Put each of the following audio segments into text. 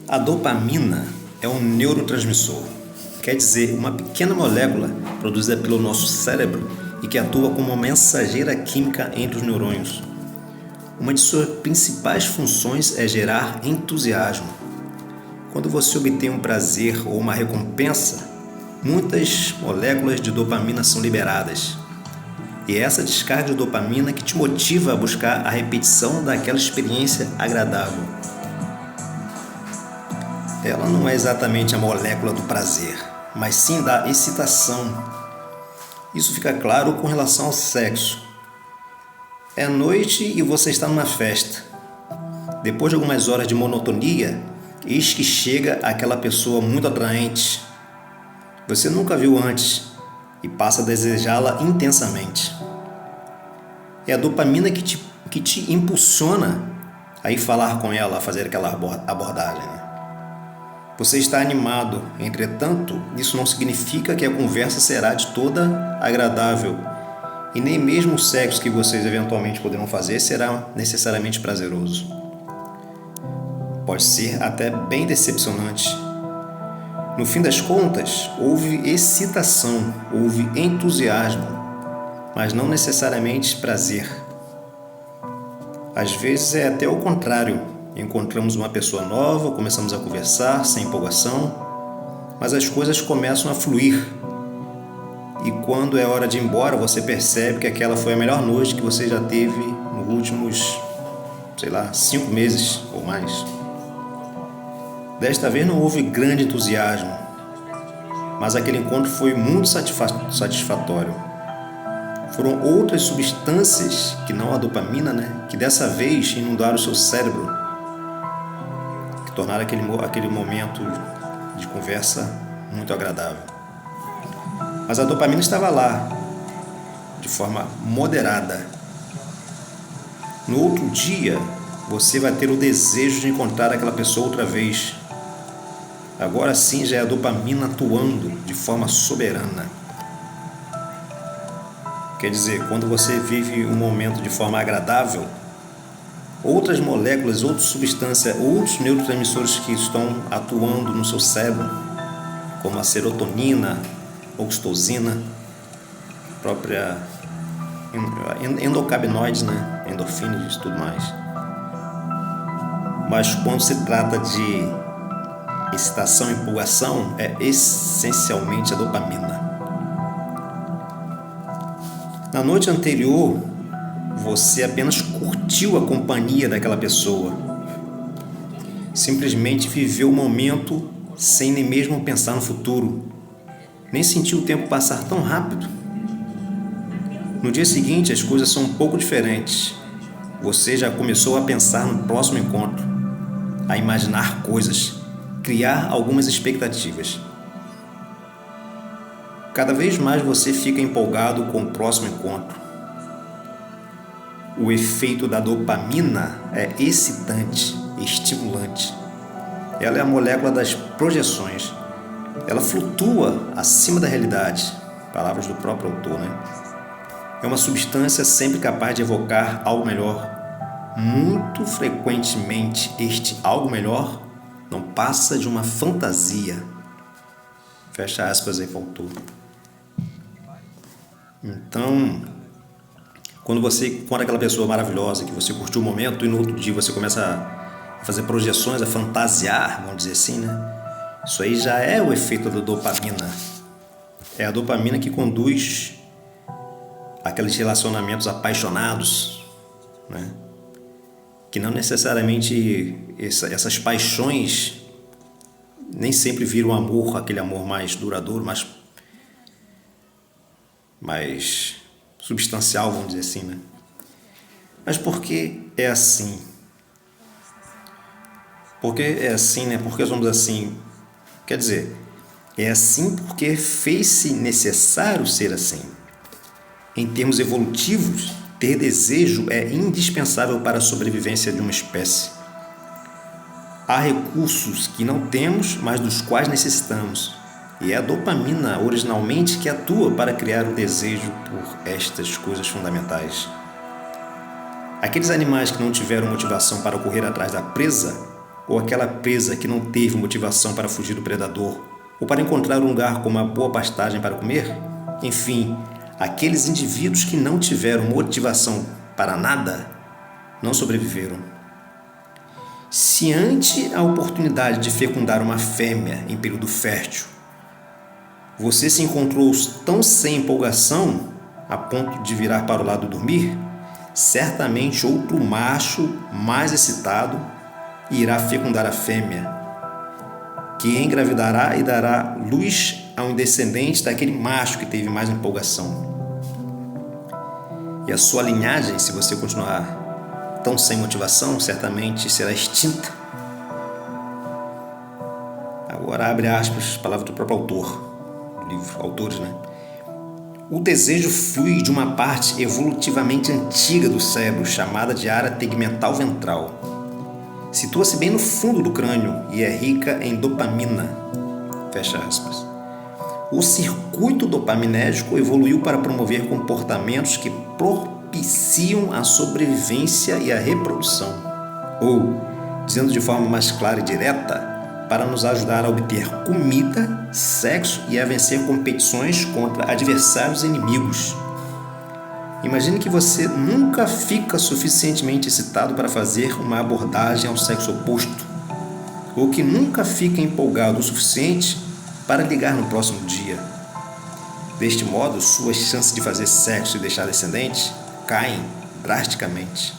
A dopamina é um neurotransmissor, quer dizer, uma pequena molécula produzida pelo nosso cérebro e que atua como uma mensageira química entre os neurônios. Uma de suas principais funções é gerar entusiasmo. Quando você obtém um prazer ou uma recompensa, muitas moléculas de dopamina são liberadas. E é essa descarga de dopamina que te motiva a buscar a repetição daquela experiência agradável. Ela não é exatamente a molécula do prazer, mas sim da excitação. Isso fica claro com relação ao sexo. É noite e você está numa festa. Depois de algumas horas de monotonia, eis que chega aquela pessoa muito atraente. Você nunca viu antes e passa a desejá-la intensamente. É a dopamina que te impulsiona a ir falar com ela, a fazer aquela abordagem. Você está animado, entretanto, isso não significa que a conversa será de toda agradável e nem mesmo o sexo que vocês eventualmente poderão fazer será necessariamente prazeroso. Pode ser até bem decepcionante. No fim das contas, houve excitação, houve entusiasmo, mas não necessariamente prazer. Às vezes é até o contrário. Encontramos uma pessoa nova, começamos a conversar sem empolgação, mas as coisas começam a fluir. E quando é hora de ir embora, você percebe que aquela foi a melhor noite que você já teve nos últimos, 5 meses ou mais. Desta vez não houve grande entusiasmo, mas aquele encontro foi muito satisfatório. Foram outras substâncias, que não a dopamina, que dessa vez inundaram o seu cérebro, que tornaram aquele momento de conversa muito agradável. Mas a dopamina estava lá, de forma moderada. No outro dia, você vai ter o desejo de encontrar aquela pessoa outra vez. Agora sim já é a dopamina atuando de forma soberana. Quer dizer, quando você vive um momento de forma agradável, outras moléculas, outras substâncias, outros neurotransmissores que estão atuando no seu cérebro, como a serotonina, oxitocina, própria endocabinoides, endorfinas e tudo mais. Mas quando se trata de excitação e empolgação, é essencialmente a dopamina. Na noite anterior, você apenas curtiu a companhia daquela pessoa. Simplesmente viveu o momento sem nem mesmo pensar no futuro. Nem sentiu o tempo passar tão rápido. No dia seguinte, as coisas são um pouco diferentes. Você já começou a pensar no próximo encontro, a imaginar coisas, criar algumas expectativas. Cada vez mais você fica empolgado com o próximo encontro. O efeito da dopamina é excitante, estimulante. Ela é a molécula das projeções. Ela flutua acima da realidade. Palavras do próprio autor, É uma substância sempre capaz de evocar algo melhor. Muito frequentemente, este algo melhor não passa de uma fantasia. Fecha aspas aí para o autor. Então, quando você encontra aquela pessoa maravilhosa, que você curtiu o momento e no outro dia você começa a fazer projeções, a fantasiar, vamos dizer assim, Isso aí já é o efeito da dopamina. É a dopamina que conduz aqueles relacionamentos apaixonados, Que não necessariamente essas paixões nem sempre viram amor, aquele amor mais duradouro, mais substancial, vamos dizer assim, Mas por que é assim? Por que é assim, Por que somos assim? Quer dizer, é assim porque fez-se necessário ser assim. Em termos evolutivos, ter desejo é indispensável para a sobrevivência de uma espécie. Há recursos que não temos, mas dos quais necessitamos. E é a dopamina, originalmente, que atua para criar o desejo por estas coisas fundamentais. Aqueles animais que não tiveram motivação para correr atrás da presa ou aquela presa que não teve motivação para fugir do predador, ou para encontrar um lugar com uma boa pastagem para comer? Enfim, aqueles indivíduos que não tiveram motivação para nada, não sobreviveram. Se ante a oportunidade de fecundar uma fêmea em período fértil, você se encontrou tão sem empolgação a ponto de virar para o lado e dormir, certamente outro macho mais excitado irá fecundar a fêmea, que engravidará e dará luz a um descendente daquele macho que teve mais empolgação. E a sua linhagem, se você continuar tão sem motivação, certamente será extinta. Agora abre aspas, palavra do próprio autor do livro, autores, né? O desejo flui de uma parte evolutivamente antiga do cérebro, chamada de área tegmental ventral. Situa-se bem no fundo do crânio e é rica em dopamina. Fecha aspas. O circuito dopaminérgico evoluiu para promover comportamentos que propiciam a sobrevivência e a reprodução. Ou, dizendo de forma mais clara e direta, para nos ajudar a obter comida, sexo e a vencer competições contra adversários e inimigos. Imagine que você nunca fica suficientemente excitado para fazer uma abordagem ao sexo oposto, ou que nunca fica empolgado o suficiente para ligar no próximo dia. Deste modo, suas chances de fazer sexo e deixar descendentes caem drasticamente.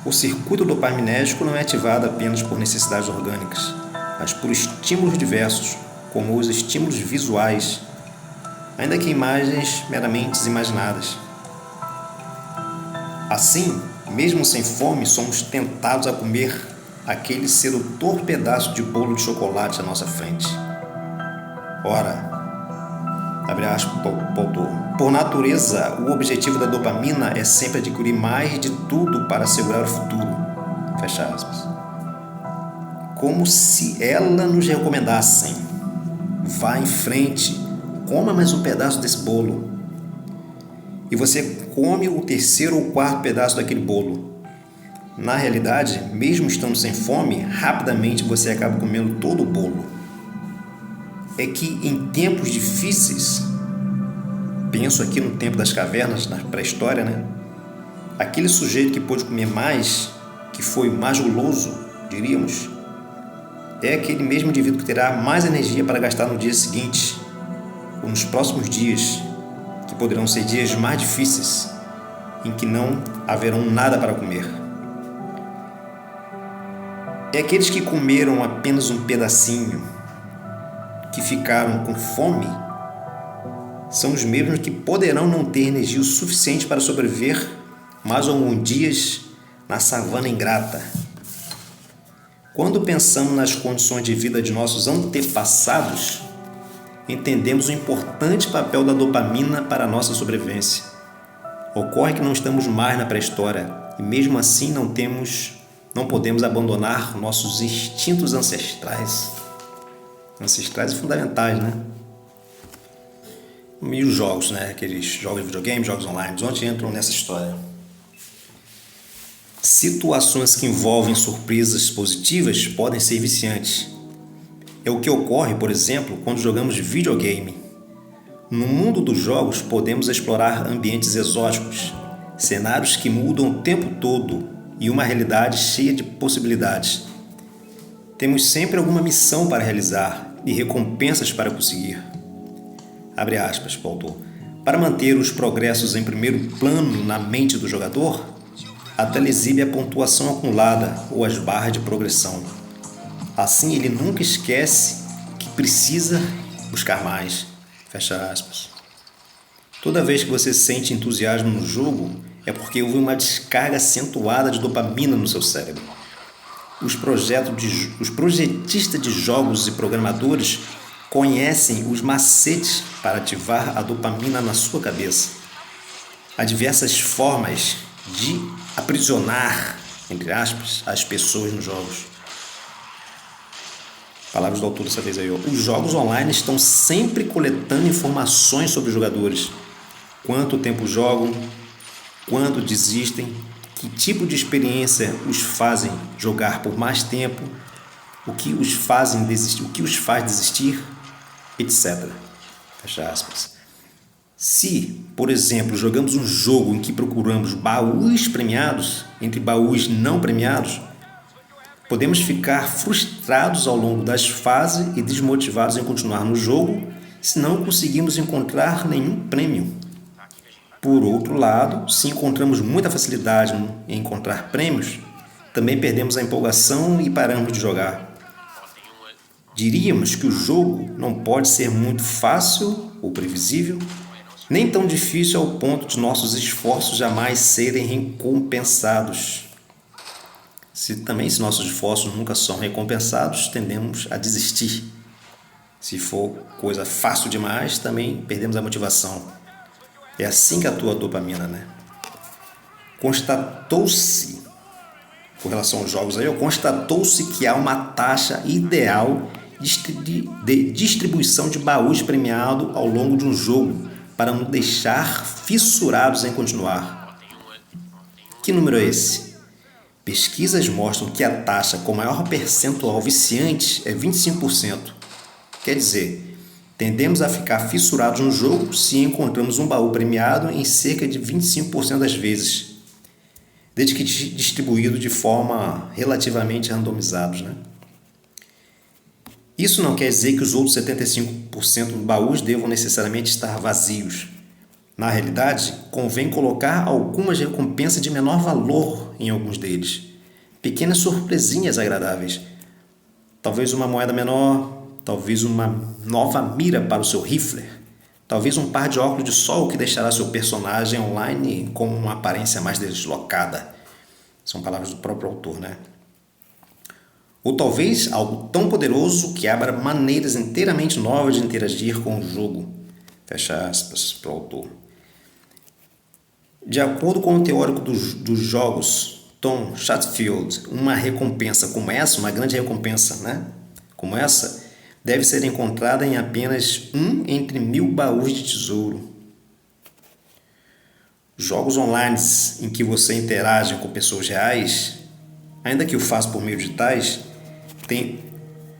O circuito dopaminérgico não é ativado apenas por necessidades orgânicas, mas por estímulos diversos, como os estímulos visuais, ainda que imagens meramente imaginadas. Assim, mesmo sem fome, somos tentados a comer aquele sedutor pedaço de bolo de chocolate à nossa frente. Ora, abre aspas para o autor, por natureza, o objetivo da dopamina é sempre adquirir mais de tudo para assegurar o futuro. Fecha aspas. Como se ela nos recomendasse: vá em frente, coma mais um pedaço desse bolo. E você come o terceiro ou quarto pedaço daquele bolo. Na realidade, mesmo estando sem fome, rapidamente você acaba comendo todo o bolo. É que em tempos difíceis, penso aqui no tempo das cavernas, na pré-história, né? Aquele sujeito que pôde comer mais, que foi mais guloso, diríamos, é aquele mesmo indivíduo que terá mais energia para gastar no dia seguinte, ou nos próximos dias, que poderão ser dias mais difíceis, em que não haverão nada para comer. É aqueles que comeram apenas um pedacinho, que ficaram com fome, são os mesmos que poderão não ter energia o suficiente para sobreviver mais alguns dias na savana ingrata. Quando pensamos nas condições de vida de nossos antepassados, entendemos o importante papel da dopamina para a nossa sobrevivência. Ocorre que não estamos mais na pré-história e mesmo assim não podemos abandonar nossos instintos ancestrais e fundamentais, né? E os jogos, né? Aqueles jogos de videogame, jogos online, onde entram nessa história. Situações que envolvem surpresas positivas podem ser viciantes. É o que ocorre, por exemplo, quando jogamos videogame. No mundo dos jogos, podemos explorar ambientes exóticos, cenários que mudam o tempo todo e uma realidade cheia de possibilidades. Temos sempre alguma missão para realizar e recompensas para conseguir. Abre aspas, autor. Para manter os progressos em primeiro plano na mente do jogador, a tela exibe a pontuação acumulada ou as barras de progressão. Assim, ele nunca esquece que precisa buscar mais. Fecha aspas. Toda vez que você sente entusiasmo no jogo, é porque houve uma descarga acentuada de dopamina no seu cérebro. Os projetistas de jogos e programadores conhecem os macetes para ativar a dopamina na sua cabeça. Há diversas formas de aprisionar, entre aspas, as pessoas nos jogos. Palavras do autor dessa vez aí. Os jogos online estão sempre coletando informações sobre os jogadores. Quanto tempo jogam, quando desistem, que tipo de experiência os fazem jogar por mais tempo, o que os faz desistir, etc. Fecha aspas. Se, por exemplo, jogamos um jogo em que procuramos baús premiados entre baús não premiados, podemos ficar frustrados ao longo das fases e desmotivados em continuar no jogo se não conseguimos encontrar nenhum prêmio. Por outro lado, se encontramos muita facilidade em encontrar prêmios, também perdemos a empolgação e paramos de jogar. Diríamos que o jogo não pode ser muito fácil ou previsível, nem tão difícil ao ponto de nossos esforços jamais serem recompensados. Se nossos esforços nunca são recompensados, tendemos a desistir. Se for coisa fácil demais, também perdemos a motivação. É assim que atua a dopamina, né? Constatou-se, com relação aos jogos aí, constatou-se que há uma taxa ideal de distribuição de baús premiado ao longo de um jogo para nos deixar fissurados em continuar. Que número é esse? Pesquisas mostram que a taxa com maior percentual viciante é 25%. Quer dizer, tendemos a ficar fissurados no jogo se encontramos um baú premiado em cerca de 25% das vezes, desde que distribuído de forma relativamente randomizada, né? Isso não quer dizer que os outros 75% dos baús devam necessariamente estar vazios. Na realidade, convém colocar algumas recompensas de menor valor em alguns deles. Pequenas surpresinhas agradáveis. Talvez uma moeda menor, talvez uma nova mira para o seu rifle, talvez um par de óculos de sol que deixará seu personagem online com uma aparência mais deslocada. São palavras do próprio autor, né? Ou talvez algo tão poderoso que abra maneiras inteiramente novas de interagir com o jogo. Fecha aspas para o autor. De acordo com o teórico dos jogos, Tom Chatfield, uma recompensa como essa, uma grande recompensa, né? Como essa, deve ser encontrada em apenas 1 entre 1000 baús de tesouro. Jogos online em que você interage com pessoas reais, ainda que o faça por meio de tais, tem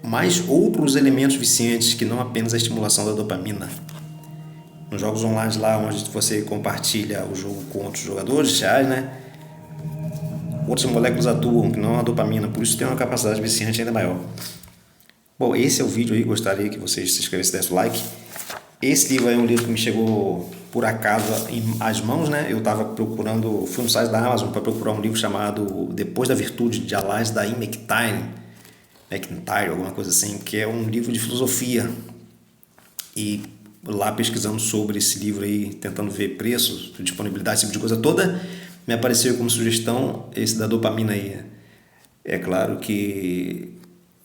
mais outros elementos viciantes que não apenas a estimulação da dopamina. Nos jogos online lá onde você compartilha o jogo com outros jogadores reais, né? Outras moléculas atuam, que não a dopamina, por isso tem uma capacidade viciante ainda maior. Bom, esse é o vídeo aí, gostaria que vocês se inscrevessem e dessem o like. Esse livro é um livro que me chegou por acaso às mãos, né? Eu estava procurando, fui no site da Amazon para procurar um livro chamado Depois da Virtude, de Alasdair MacIntyre, alguma coisa assim, que é um livro de filosofia. E lá pesquisando sobre esse livro aí, tentando ver preços, disponibilidade, esse tipo de coisa toda, me apareceu como sugestão esse da dopamina aí. É claro que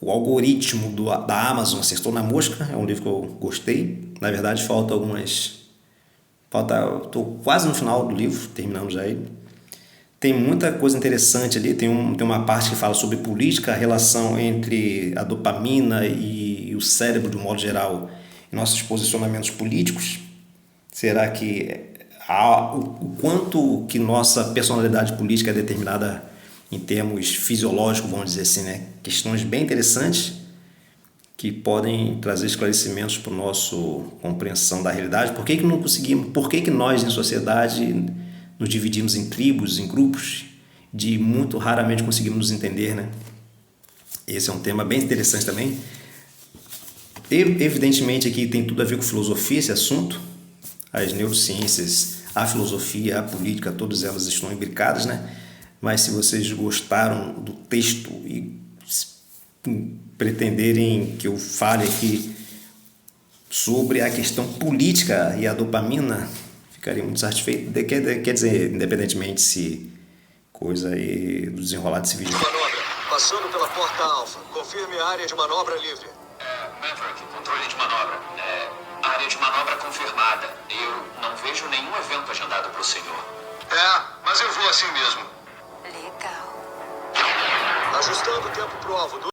o algoritmo da Amazon acertou na mosca, é um livro que eu gostei. Na verdade, estou quase no final do livro, terminando já ele. Tem muita coisa interessante ali, tem uma parte que fala sobre política, a relação entre a dopamina e o cérebro de um modo geral, e nossos posicionamentos políticos. Será que o quanto que nossa personalidade política é determinada em termos fisiológicos, vamos dizer assim, né? Questões bem interessantes que podem trazer esclarecimentos para a nossa compreensão da realidade. Por que não conseguimos? Por que nós, em sociedade, nos dividimos em tribos, em grupos, de muito raramente conseguimos nos entender, né? Esse é um tema bem interessante também. Evidentemente aqui tem tudo a ver com filosofia esse assunto. As neurociências, a filosofia, a política, todas elas estão imbricadas, né? Mas se vocês gostaram do texto e pretenderem que eu fale aqui sobre a questão política e a dopamina, ficaria muito satisfeito. Quer dizer, independentemente se coisa aí do desenrolar desse vídeo. Manobra, passando pela porta alfa. Confirme a área de manobra livre. Maverick, controle de manobra. Área de manobra confirmada. Eu não vejo nenhum evento agendado para o senhor. Mas eu vou assim mesmo. Legal. Ajustando o tempo pro alvo.